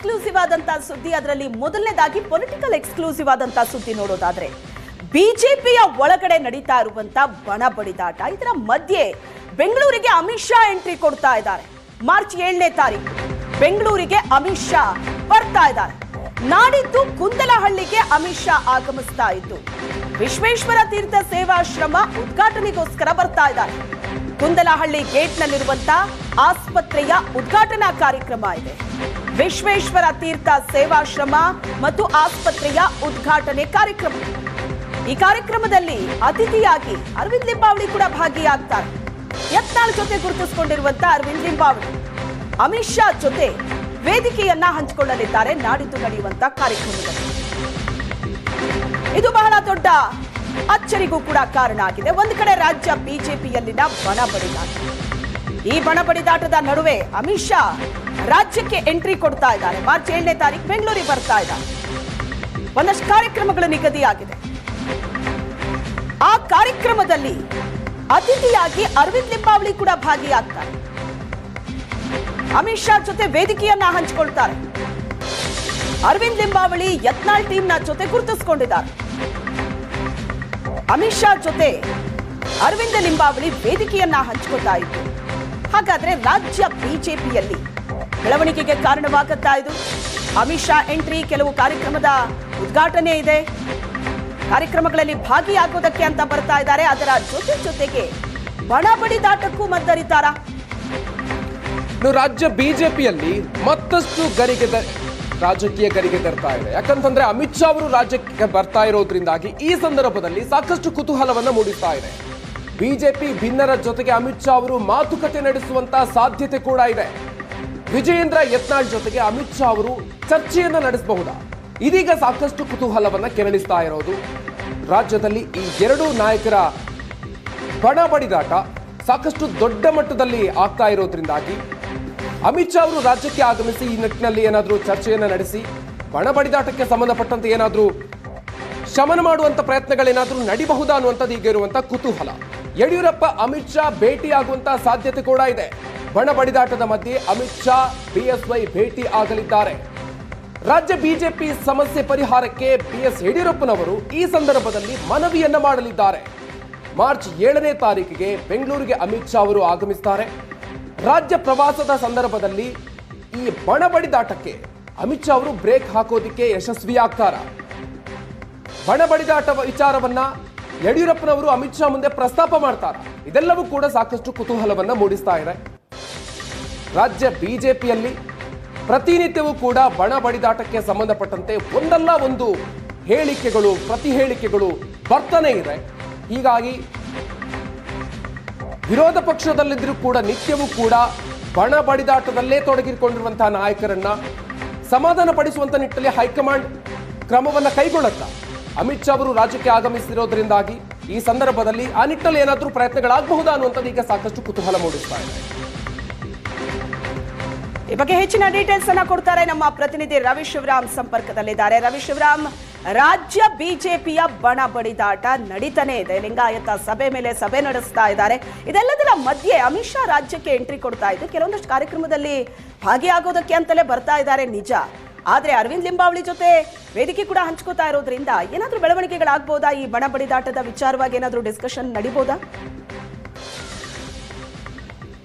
Exclusive ಆದಂತ ಸುದ್ದಿ. ಅದರಲ್ಲಿ ಮೊದಲನೇದಾಗಿ ಪೊಲಿಟಿಕಲ್ ಎಕ್ಸ್ಕ್ಲೂಸಿವ್ ಆದಂತ ಸುದ್ದಿ ನೋಡೋದಾದ್ರೆ ಬಿಜೆಪಿಯ ಒಳಗಡೆ ನಡೀತಾ ಇರುವಂತ ಬಣ ಬಡಿದಾಟ. ಇದರ ಮಧ್ಯೆ ಬೆಂಗಳೂರಿಗೆ ಅಮಿತ್ ಶಾ ಎಂಟ್ರಿ ಕೊಡ್ತಾ ಇದ್ದಾರೆ. ಮಾರ್ಚ್ 7ನೇ ತಾರೀಕು ಬೆಂಗಳೂರಿಗೆ ಅಮಿತ್ ಶಾ ಬರ್ತಾ ಇದ್ದಾರೆ. ನಾಡಿದ್ದು ಕುಂದಲಹಳ್ಳಿಗೆ ಅಮಿತ್ ಶಾ ಆಗಮಿಸ್ತಾ ಇದ್ದು ವಿಶ್ವೇಶ್ವರ ತೀರ್ಥ ಸೇವಾಶ್ರಮ ಉದ್ಘಾಟನೆಗೋಸ್ಕರ ಬರ್ತಾ ಇದ್ದಾರೆ. ಕುಂದಲಹಳ್ಳಿ ಗೇಟ್ ನಲ್ಲಿರುವಂತ ಆಸ್ಪತ್ರೆಯ ಉದ್ಘಾಟನಾ ಕಾರ್ಯಕ್ರಮ ಇದೆ. ವಿಶ್ವೇಶ್ವರ ತೀರ್ಥ ಸೇವಾಶ್ರಮ ಮತ್ತು ಆಸ್ಪತ್ರೆಯ ಉದ್ಘಾಟನೆ ಕಾರ್ಯಕ್ರಮ. ಈ ಕಾರ್ಯಕ್ರಮದಲ್ಲಿ ಅತಿಥಿಯಾಗಿ ಅರವಿಂದ್ ಲಿಂಬಾವಳಿ ಕೂಡ ಭಾಗಿಯಾಗ್ತಾರೆ. ಯತ್ನಾಳ್ ಜೊತೆ ಗುರುತಿಸಿಕೊಂಡಿರುವಂತ ಅರವಿಂದ್ ಲಿಂಬಾವಳಿ ಅಮಿತ್ ಶಾ ಜೊತೆ ವೇದಿಕೆಯನ್ನ ಹಂಚಿಕೊಳ್ಳಲಿದ್ದಾರೆ ನಾಡಿದ್ದು ನಡೆಯುವಂತ ಕಾರ್ಯಕ್ರಮದಲ್ಲಿ. ಇದು ಬಹಳ ದೊಡ್ಡ ಅಚ್ಚರಿಗೂ ಕೂಡ ಕಾರಣ ಆಗಿದೆ. ಒಂದು ಕಡೆ ರಾಜ್ಯ ಬಿಜೆಪಿಯಲ್ಲಿನ ಬಣ ಬಡಿದಾಟ. ಈ ಬಣ ಬಡಿದಾಟದ ನಡುವೆ ಅಮಿತ್ ಶಾ ರಾಜ್ಯಕ್ಕೆ ಎಂಟ್ರಿ ಕೊಡ್ತಾ ಇದ್ದಾರೆ. ಮಾರ್ಚ್ 7ನೇ ತಾರೀಕು ಬೆಂಗಳೂರಿಗೆ ಬರ್ತಾ ಇದ್ದಾರೆ. ಒಂದಷ್ಟು ಕಾರ್ಯಕ್ರಮಗಳು ನಿಗದಿಯಾಗಿದೆ. ಆ ಕಾರ್ಯಕ್ರಮದಲ್ಲಿ ಅತಿಥಿಯಾಗಿ ಅರವಿಂದ್ ಲಿಂಬಾವಳಿ ಕೂಡ ಭಾಗಿಯಾಗ್ತಾರೆ. ಅಮಿತ್ ಶಾ ಜೊತೆ ವೇದಿಕೆಯನ್ನ ಹಂಚಿಕೊಳ್ತಾರೆ. ಅರವಿಂದ್ ಲಿಂಬಾವಳಿ ಯತ್ನಾಳ್ ಟೀಮ್ನ ಜೊತೆ ಗುರುತಿಸಿಕೊಂಡಿದ್ದಾರೆ. ಅಮಿತ್ ಶಾ ಜೊತೆ ಅರವಿಂದ ಲಿಂಬಾವಳಿ ವೇದಿಕೆಯನ್ನ ಹಂಚಿಕೊಳ್ತಾ ಇತ್ತು. ಹಾಗಾದ್ರೆ ರಾಜ್ಯ ಬಿಜೆಪಿಯಲ್ಲಿ ಬೆಳವಣಿಗೆಗೆ ಕಾರಣವಾಗುತ್ತಾ ಇದು. ಅಮಿತ್ ಶಾ ಎಂಟ್ರಿ, ಕೆಲವು ಕಾರ್ಯಕ್ರಮದ ಉದ್ಘಾಟನೆ ಇದೆ, ಕಾರ್ಯಕ್ರಮಗಳಲ್ಲಿ ಭಾಗಿಯಾಗೋದಕ್ಕೆ ಅಂತ ಬರ್ತಾ ಇದ್ದಾರೆ. ಅದರ ಜೊತೆಗೆ ಬಣ ಬಡಿದಾಟಕ್ಕೂ ಮದ್ದರಿತಾರ. ರಾಜ್ಯ ಬಿಜೆಪಿಯಲ್ಲಿ ಮತ್ತಷ್ಟು ರಾಜಕೀಯ ಗರಿಗೆ ತರ್ತಾ ಇದೆ. ಯಾಕಂತಂದ್ರೆ ಅಮಿತ್ ಶಾ ಅವರು ರಾಜ್ಯಕ್ಕೆ ಬರ್ತಾ ಇರೋದ್ರಿಂದಾಗಿ ಈ ಸಂದರ್ಭದಲ್ಲಿ ಸಾಕಷ್ಟು ಕುತೂಹಲವನ್ನ ಮೂಡಿಸ್ತಾ ಇದೆ. ಬಿಜೆಪಿ ಭಿನ್ನರ ಜೊತೆಗೆ ಅಮಿತ್ ಶಾ ಅವರು ಮಾತುಕತೆ ನಡೆಸುವಂತ ಸಾಧ್ಯತೆ ಕೂಡ ಇದೆ. ವಿಜಯೇಂದ್ರ ಯತ್ನಾಳ್ ಜೊತೆಗೆ ಅಮಿತ್ ಶಾ ಅವರು ಚರ್ಚೆಯನ್ನ ನಡೆಸಬಹುದಾ? ಇದೀಗ ಸಾಕಷ್ಟು ಕುತೂಹಲವನ್ನ ಕೆರಳಿಸ್ತಾ ಇರೋದು. ರಾಜ್ಯದಲ್ಲಿ ಈ ಎರಡೂ ನಾಯಕರ ಬಣ ಬಡಿದಾಟ ಸಾಕಷ್ಟು ದೊಡ್ಡ ಮಟ್ಟದಲ್ಲಿ ಆಗ್ತಾ ಇರೋದ್ರಿಂದಾಗಿ ಅಮಿತ್ ಶಾ ಅವರು ರಾಜ್ಯಕ್ಕೆ ಆಗಮಿಸಿ ಈ ನಿಟ್ಟಿನಲ್ಲಿ ಏನಾದರೂ ಚರ್ಚೆಯನ್ನು ನಡೆಸಿ ಬಣ ಬಡಿದಾಟಕ್ಕೆ ಸಂಬಂಧಪಟ್ಟಂತೆ ಏನಾದರೂ ಶಮನ ಮಾಡುವಂತ ಪ್ರಯತ್ನಗಳೇನಾದರೂ ನಡಿಬಹುದಾ ಅನ್ನುವಂಥದ್ದು ಈಗ ಇರುವಂತ ಕುತೂಹಲ. ಯಡಿಯೂರಪ್ಪ ಅಮಿತ್ ಶಾ ಭೇಟಿಯಾಗುವಂತ ಸಾಧ್ಯತೆ ಕೂಡ ಇದೆ. ಬಣ ಬಡಿದಾಟದ ಮಧ್ಯೆ ಅಮಿತ್ ಶಾ ಬಿಎಸ್ವೈ ಭೇಟಿ ಆಗಲಿದ್ದಾರೆ. ರಾಜ್ಯ ಬಿಜೆಪಿ ಸಮಸ್ಯೆ ಪರಿಹಾರಕ್ಕೆ ಬಿಎಸ್ ಯಡಿಯೂರಪ್ಪನವರು ಈ ಸಂದರ್ಭದಲ್ಲಿ ಮನವಿಯನ್ನ ಮಾಡಲಿದ್ದಾರೆ. ಮಾರ್ಚ್ 7ನೇ ತಾರೀಕಿಗೆ ಬೆಂಗಳೂರಿಗೆ ಅಮಿತ್ ಶಾ ಅವರು ಆಗಮಿಸುತ್ತಾರೆ. ರಾಜ್ಯ ಪ್ರವಾಸದ ಸಂದರ್ಭದಲ್ಲಿ ಈ ಬಣ ಬಡಿದಾಟಕ್ಕೆ ಅಮಿತ್ ಶಾ ಅವರು ಬ್ರೇಕ್ ಹಾಕೋದಿಕ್ಕೆ ಯಶಸ್ವಿಯಾಗ್ತಾರ? ಬಣ ಬಡಿದಾಟ ವಿಚಾರವನ್ನ ಯಡಿಯೂರಪ್ಪನವರು ಅಮಿತ್ ಶಾ ಮುಂದೆ ಪ್ರಸ್ತಾಪ ಮಾಡ್ತಾರ? ಇದೆಲ್ಲವೂ ಕೂಡ ಸಾಕಷ್ಟು ಕುತೂಹಲವನ್ನ ಮೂಡಿಸ್ತಾ ಇದೆ. ರಾಜ್ಯ ಬಿಜೆಪಿಯಲ್ಲಿ ಪ್ರತಿನಿತ್ಯವೂ ಕೂಡ ಬಣ ಬಡಿದಾಟಕ್ಕೆ ಸಂಬಂಧಪಟ್ಟಂತೆ ಒಂದಲ್ಲ ಒಂದು ಹೇಳಿಕೆಗಳು, ಪ್ರತಿ ಹೇಳಿಕೆಗಳು ಬರ್ತಾನೆ ಇದೆ. ಹೀಗಾಗಿ ವಿರೋಧ ಪಕ್ಷದಲ್ಲಿದ್ದರೂ ಕೂಡ ನಿತ್ಯವೂ ಕೂಡ ಬಣ ಬಡಿದಾಟದಲ್ಲೇ ತೊಡಗಿಕೊಂಡಿರುವಂತಹ ನಾಯಕರನ್ನ ಸಮಾಧಾನ ಪಡಿಸುವಂತ ನಿಟ್ಟಿನಲ್ಲಿ ಹೈಕಮಾಂಡ್ ಕ್ರಮವನ್ನ ಕೈಗೊಳ್ಳುತ್ತಾ ಅಮಿತ್ ಶಾ ಅವರು ರಾಜ್ಯಕ್ಕೆ ಆಗಮಿಸಿರೋದ್ರಿಂದಾಗಿ ಈ ಸಂದರ್ಭದಲ್ಲಿ ಆ ನಿಟ್ಟಿನಲ್ಲಿ ಏನಾದರೂ ಪ್ರಯತ್ನಗಳಾಗಬಹುದಾ ಅನ್ನುವಂಥದ್ದು ಈಗ ಸಾಕಷ್ಟು ಕುತೂಹಲ ಮೂಡಿಸ್ತಾ ಇದೆ. ಈ ಬಗ್ಗೆ ಹೆಚ್ಚಿನ ಡೀಟೇಲ್ಸ್ ಅನ್ನ ಕೊಡ್ತಾರೆ ನಮ್ಮ ಪ್ರತಿನಿಧಿ ರವಿ ಶಿವರಾಮ್ ಸಂಪರ್ಕದಲ್ಲಿದ್ದಾರೆ. ರವಿ ಶಿವರಾಮ್, ರಾಜ್ಯ ಬಿಜೆಪಿಯ ಬಣ ಬಡಿದಾಟ ನಡೀತಾನೆ ಇದೆ. ಲಿಂಗಾಯತ ಸಭೆ ಮೇಲೆ ಸಭೆ ನಡೆಸ್ತಾ ಇದ್ದಾರೆ. ಇದೆಲ್ಲದರ ಮಧ್ಯೆ ಅಮಿತ್ ಶಾ ರಾಜ್ಯಕ್ಕೆ ಎಂಟ್ರಿ ಕೊಡ್ತಾ ಇದ್ದು ಕೆಲವೊಂದಷ್ಟು ಕಾರ್ಯಕ್ರಮದಲ್ಲಿ ಭಾಗಿಯಾಗೋದಕ್ಕೆ ಅಂತಲೇ ಬರ್ತಾ ಇದ್ದಾರೆ ನಿಜ. ಆದ್ರೆ ಅರವಿಂದ್ ಲಿಂಬಾವಳಿ ಜೊತೆ ವೇದಿಕೆ ಕೂಡ ಹಂಚ್ಕೋತಾ ಇರೋದ್ರಿಂದ ಏನಾದ್ರೂ ಬೆಳವಣಿಗೆಗಳಾಗಬಹುದಾ? ಈ ಬಣ ಬಡಿದಾಟದ ವಿಚಾರವಾಗಿ ಏನಾದ್ರೂ ಡಿಸ್ಕಷನ್ ನಡಿಬಹುದಾ?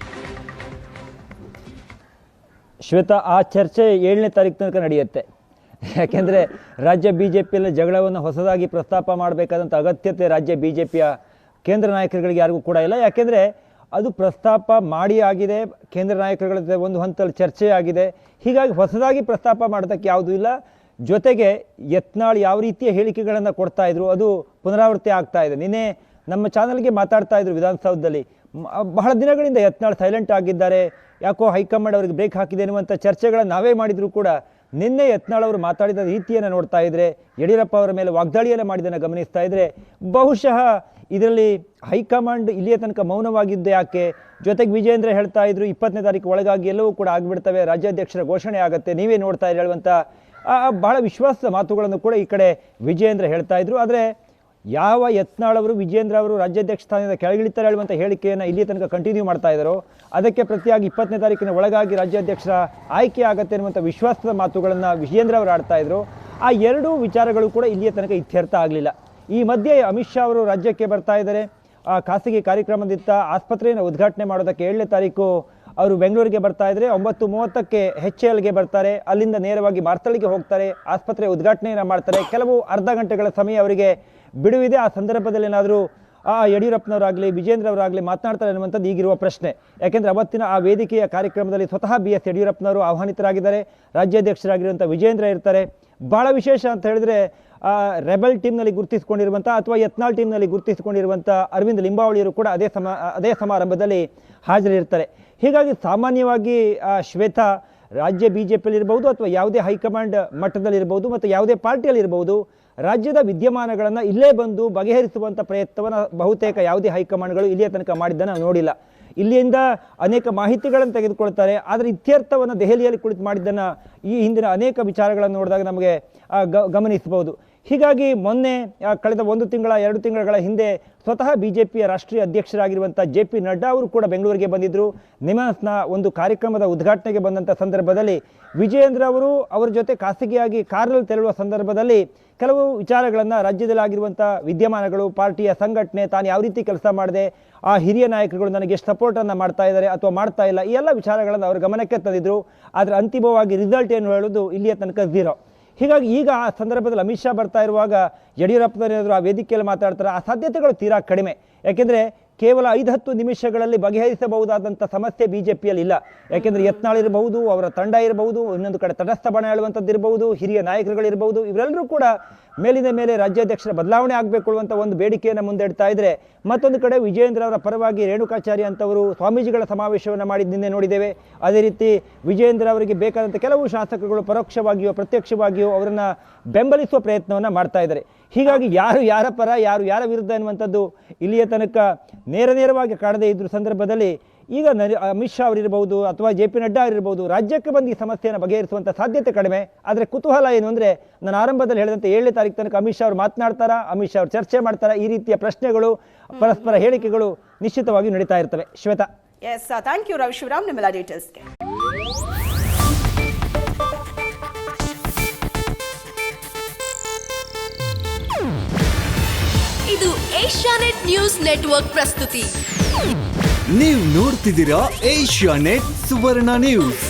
ಶ್ವೇತಾ, ಆ ಚರ್ಚೆ 7ನೇ ತಾರೀಕು ತನಕ ನಡೆಯುತ್ತೆ. ಯಾಕೆಂದರೆ ರಾಜ್ಯ ಬಿ ಜೆ ಪಿಯಲ್ಲಿ ಜಗಳವನ್ನು ಹೊಸದಾಗಿ ಪ್ರಸ್ತಾಪ ಮಾಡಬೇಕಾದಂಥ ಅಗತ್ಯತೆ ರಾಜ್ಯ ಬಿ ಜೆ ಪಿಯ ಕೇಂದ್ರ ನಾಯಕರುಗಳಿಗೆ ಯಾರಿಗೂ ಕೂಡ ಇಲ್ಲ. ಯಾಕೆಂದರೆ ಅದು ಪ್ರಸ್ತಾಪ ಮಾಡಿ ಆಗಿದೆ, ಕೇಂದ್ರ ನಾಯಕರುಗಳ ಜೊತೆ ಒಂದು ಹಂತದಲ್ಲಿ ಚರ್ಚೆ ಆಗಿದೆ. ಹೀಗಾಗಿ ಹೊಸದಾಗಿ ಪ್ರಸ್ತಾಪ ಮಾಡೋದಕ್ಕೆ ಯಾವುದೂ ಇಲ್ಲ. ಜೊತೆಗೆ ಯತ್ನಾಳ್ ಯಾವ ರೀತಿಯ ಹೇಳಿಕೆಗಳನ್ನು ಕೊಡ್ತಾ ಇದ್ರು ಅದು ಪುನರಾವರ್ತಿ ಆಗ್ತಾ ಇದೆ. ನಿನ್ನೆ ನಮ್ಮ ಚಾನಲ್ಗೆ ಮಾತಾಡ್ತಾ ಇದ್ರು ವಿಧಾನಸೌಧದಲ್ಲಿ, ಬಹಳ ದಿನಗಳಿಂದ ಯತ್ನಾಳ್ ಸೈಲೆಂಟ್ ಆಗಿದ್ದಾರೆ, ಯಾಕೋ ಹೈಕಮಾಂಡ್ ಅವರಿಗೆ ಬ್ರೇಕ್ ಹಾಕಿದೆ ಎನ್ನುವಂಥ ಚರ್ಚೆಗಳನ್ನು ನಾವೇ ಮಾಡಿದರೂ ಕೂಡ ನಿನ್ನೆ ಯತ್ನಾಳ್ ಅವರು ಮಾತಾಡಿದ ರೀತಿಯನ್ನು ನೋಡ್ತಾ ಇದ್ರೆ, ಯಡಿಯೂರಪ್ಪ ಅವರ ಮೇಲೆ ವಾಗ್ದಾಳಿಯನ್ನು ಮಾಡಿದ್ದನ್ನು ಗಮನಿಸ್ತಾ ಇದ್ರೆ ಬಹುಶಃ ಇದರಲ್ಲಿ ಹೈಕಮಾಂಡ್ ಇಲ್ಲಿಯ ತನಕ ಮೌನವಾಗಿದ್ದು ಯಾಕೆ? ಜೊತೆಗೆ ವಿಜಯೇಂದ್ರ ಹೇಳ್ತಾ ಇದ್ರು 20ನೇ ತಾರೀಕು ಒಳಗಾಗಿ ಎಲ್ಲವೂ ಕೂಡ ಆಗಿಬಿಡ್ತವೆ, ರಾಜ್ಯಾಧ್ಯಕ್ಷರ ಘೋಷಣೆ ಆಗುತ್ತೆ, ನೀವೇ ನೋಡ್ತಾ ಇರಿ ಹೇಳುವಂಥ ಬಹಳ ವಿಶ್ವಾಸದ ಮಾತುಗಳನ್ನು ಕೂಡ ಈ ಕಡೆ ವಿಜಯೇಂದ್ರ ಹೇಳ್ತಾ ಇದ್ರು. ಆದರೆ ಯಾವ ಯತ್ನಾಳ್ ಅವರು ವಿಜೇಂದ್ರ ಅವರು ರಾಜ್ಯಾಧ್ಯಕ್ಷ ಸ್ಥಾನದಿಂದ ಕೆಳಗಿಳಿತಾರೆ ಹೇಳುವಂಥ ಹೇಳಿಕೆಯನ್ನು ಇಲ್ಲಿ ತನಕ ಕಂಟಿನ್ಯೂ ಮಾಡ್ತಾ ಇದ್ದಾರೋ ಅದಕ್ಕೆ ಪ್ರತಿಯಾಗಿ 20ನೇ ತಾರೀಕಿನ ಒಳಗಾಗಿ ರಾಜ್ಯಾಧ್ಯಕ್ಷರ ಆಯ್ಕೆ ಆಗತ್ತೆ ಅನ್ನುವಂಥ ವಿಶ್ವಾಸದ ಮಾತುಗಳನ್ನು ವಿಜೇಂದ್ರ ಅವರು ಆಡ್ತಾ ಇದ್ರು. ಆ ಎರಡೂ ವಿಚಾರಗಳು ಕೂಡ ಇಲ್ಲಿಯ ತನಕ ಇತ್ಯರ್ಥ ಆಗಲಿಲ್ಲ. ಈ ಮಧ್ಯೆ ಅಮಿತ್ ಶಾ ಅವರು ರಾಜ್ಯಕ್ಕೆ ಬರ್ತಾ ಇದ್ದಾರೆ. ಖಾಸಗಿ ಕಾರ್ಯಕ್ರಮದಿಂದ ಆಸ್ಪತ್ರೆಯನ್ನು ಉದ್ಘಾಟನೆ ಮಾಡೋದಕ್ಕೆ 7ನೇ ತಾರೀಕು ಅವರು ಬೆಂಗಳೂರಿಗೆ ಬರ್ತಾ ಇದ್ದಾರೆ. 9:30ಕ್ಕೆ HALಗೆ ಬರ್ತಾರೆ. ಅಲ್ಲಿಂದ ನೇರವಾಗಿ ಮಾರ್ತಳ್ಳಿಗೆ ಹೋಗ್ತಾರೆ. ಆಸ್ಪತ್ರೆ ಉದ್ಘಾಟನೆಯನ್ನು ಮಾಡ್ತಾರೆ. ಕೆಲವು ಅರ್ಧ ಗಂಟೆಗಳ ಸಮಯ ಅವರಿಗೆ ಬಿಡುವಿದೆ. ಆ ಸಂದರ್ಭದಲ್ಲಿ ಏನಾದರೂ ಯಡಿಯೂರಪ್ಪನವರಾಗಲಿ ವಿಜೇಂದ್ರ ಅವರಾಗಲಿ ಮಾತನಾಡ್ತಾರೆ ಅನ್ನುವಂಥದ್ದು ಈಗಿರುವ ಪ್ರಶ್ನೆ. ಯಾಕೆಂದರೆ ಅವತ್ತಿನ ಆ ವೇದಿಕೆಯ ಕಾರ್ಯಕ್ರಮದಲ್ಲಿ ಸ್ವತಃ BS ಯಡಿಯೂರಪ್ಪನವರು ಆಹ್ವಾನಿತರಾಗಿದ್ದಾರೆ. ರಾಜ್ಯಾಧ್ಯಕ್ಷರಾಗಿರುವಂಥ ವಿಜೇಂದ್ರ ಇರ್ತಾರೆ. ಭಾಳ ವಿಶೇಷ ಅಂತ ಹೇಳಿದ್ರೆ ರೆಬಲ್ ಟೀಮ್ನಲ್ಲಿ ಗುರುತಿಸಿಕೊಂಡಿರುವಂಥ ಅಥವಾ ಯತ್ನಾಳ್ ಟೀಮ್ನಲ್ಲಿ ಗುರುತಿಸಿಕೊಂಡಿರುವಂಥ ಅರವಿಂದ್ ಲಿಂಬಾವಳಿಯವರು ಕೂಡ ಅದೇ ಸಮಾರಂಭದಲ್ಲಿ ಹಾಜರಿರ್ತಾರೆ. ಹೀಗಾಗಿ ಸಾಮಾನ್ಯವಾಗಿ ಶ್ವೇತಾ ರಾಜ್ಯ BJPಯಲ್ಲಿರ್ಬೋದು ಅಥವಾ ಯಾವುದೇ ಹೈಕಮಾಂಡ್ ಮಟ್ಟದಲ್ಲಿರ್ಬೋದು ಮತ್ತು ಯಾವುದೇ ಪಾರ್ಟಿಯಲ್ಲಿರ್ಬೋದು ರಾಜ್ಯದ ವಿದ್ಯಮಾನಗಳನ್ನು ಇಲ್ಲೇ ಬಂದು ಬಗೆಹರಿಸುವಂಥ ಪ್ರಯತ್ನವನ್ನು ಬಹುತೇಕ ಯಾವುದೇ ಹೈಕಮಾಂಡ್ಗಳು ಇಲ್ಲಿಯ ತನಕ ಮಾಡಿದ್ದನ್ನು ನಾವು ನೋಡಿಲ್ಲ. ಇಲ್ಲಿಂದ ಅನೇಕ ಮಾಹಿತಿಗಳನ್ನು ತೆಗೆದುಕೊಳ್ತಾರೆ. ಆದರೆ ಇತ್ಯರ್ಥವನ್ನು ದೆಹಲಿಯಲ್ಲಿ ಕುಳಿತು ಮಾಡಿದ್ದನ್ನು ಈ ಹಿಂದಿನ ಅನೇಕ ವಿಚಾರಗಳನ್ನು ನೋಡಿದಾಗ ನಮಗೆ ಗಮನಿಸಬಹುದು. ಹೀಗಾಗಿ ಮೊನ್ನೆ ಕಳೆದ 1 ತಿಂಗಳ 2 ತಿಂಗಳ ಹಿಂದೆ ಸ್ವತಃ BJPಯ ರಾಷ್ಟ್ರೀಯ ಅಧ್ಯಕ್ಷರಾಗಿರುವಂಥ JP ನಡ್ಡಾ ಅವರು ಕೂಡ ಬೆಂಗಳೂರಿಗೆ ಬಂದಿದ್ದರು. ನಿಮಾನ್ಸ್ನ ಒಂದು ಕಾರ್ಯಕ್ರಮದ ಉದ್ಘಾಟನೆಗೆ ಬಂದಂಥ ಸಂದರ್ಭದಲ್ಲಿ ವಿಜೇಂದ್ರ ಅವರು ಅವರ ಜೊತೆ ಖಾಸಗಿಯಾಗಿ ಕಾರಲ್ಲಿ ತೆರಳುವ ಸಂದರ್ಭದಲ್ಲಿ ಕೆಲವು ವಿಚಾರಗಳನ್ನು ರಾಜ್ಯದಲ್ಲಾಗಿರುವಂಥ ವಿದ್ಯಮಾನಗಳು, ಪಾರ್ಟಿಯ ಸಂಘಟನೆ, ತಾನು ಯಾವ ರೀತಿ ಕೆಲಸ ಮಾಡಿದೆ, ಆ ಹಿರಿಯ ನಾಯಕರುಗಳು ನನಗೆ ಎಷ್ಟು ಸಪೋರ್ಟನ್ನು ಮಾಡ್ತಾ ಇದ್ದಾರೆ ಅಥವಾ ಮಾಡ್ತಾ ಇಲ್ಲ, ಈ ಎಲ್ಲ ವಿಚಾರಗಳನ್ನು ಅವರ ಗಮನಕ್ಕೆ ತಂದಿದ್ದರು. ಆದರೆ ಅಂತಿಮವಾಗಿ ರಿಸಲ್ಟ್ ಏನು ಹೇಳೋದು ಇಲ್ಲಿಯ ತನಕ 0. ಹೀಗಾಗಿ ಈಗ ಆ ಸಂದರ್ಭದಲ್ಲಿ ಅಮಿತ್ ಶಾ ಬರ್ತಾ ಇರುವಾಗ ಯಡಿಯೂರಪ್ಪನವರೇನಾದರೂ ಆ ವೇದಿಕೆಯಲ್ಲಿ ಮಾತಾಡ್ತಾರೆ, ಆ ಸಾಧ್ಯತೆಗಳು ತೀರಾ ಕಡಿಮೆ. ಯಾಕೆಂದರೆ ಕೇವಲ 5-10 ನಿಮಿಷಗಳಲ್ಲಿ ಬಗೆಹರಿಸಬಹುದಾದಂಥ ಸಮಸ್ಯೆ BJPಯಲ್ಲಿ ಇಲ್ಲ. ಯಾಕೆಂದರೆ ಯತ್ನಾಳ್ ಇರಬಹುದು, ಅವರ ತಂಡ ಇರಬಹುದು, ಇನ್ನೊಂದು ಕಡೆ ತಟಸ್ಥ ಬಣ ಹೇಳುವಂಥದ್ದು ಇರಬಹುದು, ಹಿರಿಯ ನಾಯಕರುಗಳಿರಬಹುದು, ಇವರೆಲ್ಲರೂ ಕೂಡ ಮೇಲಿನ ಮೇಲೆ ರಾಜ್ಯಾಧ್ಯಕ್ಷರ ಬದಲಾವಣೆ ಆಗಬೇಕು ಅನ್ನುವಂಥ ಒಂದು ಬೇಡಿಕೆಯನ್ನು ಮುಂದೆ ಇಡ್ತಾ ಇದ್ದರೆ, ಮತ್ತೊಂದು ಕಡೆ ವಿಜೇಂದ್ರ ಅವರ ಪರವಾಗಿ ರೇಣುಕಾಚಾರ್ಯ ಅಂತವರು ಸ್ವಾಮೀಜಿಗಳ ಸಮಾವೇಶವನ್ನು ಮಾಡಿದ್ದು ನಿನ್ನೆ ನೋಡಿದ್ದೇವೆ. ಅದೇ ರೀತಿ ವಿಜೇಂದ್ರ ಅವರಿಗೆ ಬೇಕಾದಂಥ ಕೆಲವು ಶಾಸಕರುಗಳು ಪರೋಕ್ಷವಾಗಿಯೋ ಪ್ರತ್ಯಕ್ಷವಾಗಿಯೋ ಅವರನ್ನು ಬೆಂಬಲಿಸುವ ಪ್ರಯತ್ನವನ್ನು ಮಾಡ್ತಾ ಇದ್ದಾರೆ. ಹೀಗಾಗಿ ಯಾರು ಯಾರ ಪರ ಯಾರು ಯಾರ ವಿರುದ್ಧ ಎನ್ನುವಂಥದ್ದು ಇಲ್ಲಿಯ ತನಕ ನೇರವಾಗಿ ಕಾಣದೇ ಇದ್ರ ಸಂದರ್ಭದಲ್ಲಿ ಈಗ ಅಮಿತ್ ಶಾ ಅವರಿರ್ಬೋದು ಅಥವಾ JP ನಡ್ಡಾ ಅವರಿರ್ಬೋದು ರಾಜ್ಯಕ್ಕೆ ಬಂದು ಈ ಸಮಸ್ಯೆಯನ್ನು ಬಗೆಹರಿಸುವಂಥ ಸಾಧ್ಯತೆ ಕಡಿಮೆ. ಆದರೆ ಕುತೂಹಲ ಏನು ಅಂದರೆ ನಾನು ಆರಂಭದಲ್ಲಿ ಹೇಳಿದಂತೆ 7ನೇ ತಾರೀಕು ತನಕ ಅಮಿತ್ ಶಾ ಅವರು ಮಾತನಾಡ್ತಾರಾ, ಅಮಿತ್ ಶಾ ಅವರು ಚರ್ಚೆ ಮಾಡ್ತಾರಾ, ಈ ರೀತಿಯ ಪ್ರಶ್ನೆಗಳು ಪರಸ್ಪರ ಹೇಳಿಕೆಗಳು ನಿಶ್ಚಿತವಾಗಿ ನಡೀತಾ ಇರ್ತವೆ. Shweta. Yes, thank you Ravi Shivaram ನಿಮ್ಮೆಲ್ಲ ಡೀಟೇಲ್ಸ್ಗೆ. ಇದು ಏಷ್ಯಾನೆಟ್ ನ್ಯೂಸ್ ನೆಟ್ವರ್ಕ್ ಪ್ರಸ್ತುತಿ. ನೀವು ನೋಡ್ತಿದ್ದೀರಾ ಏಷ್ಯಾನೆಟ್ ಸುವರ್ಣ ನ್ಯೂಸ್.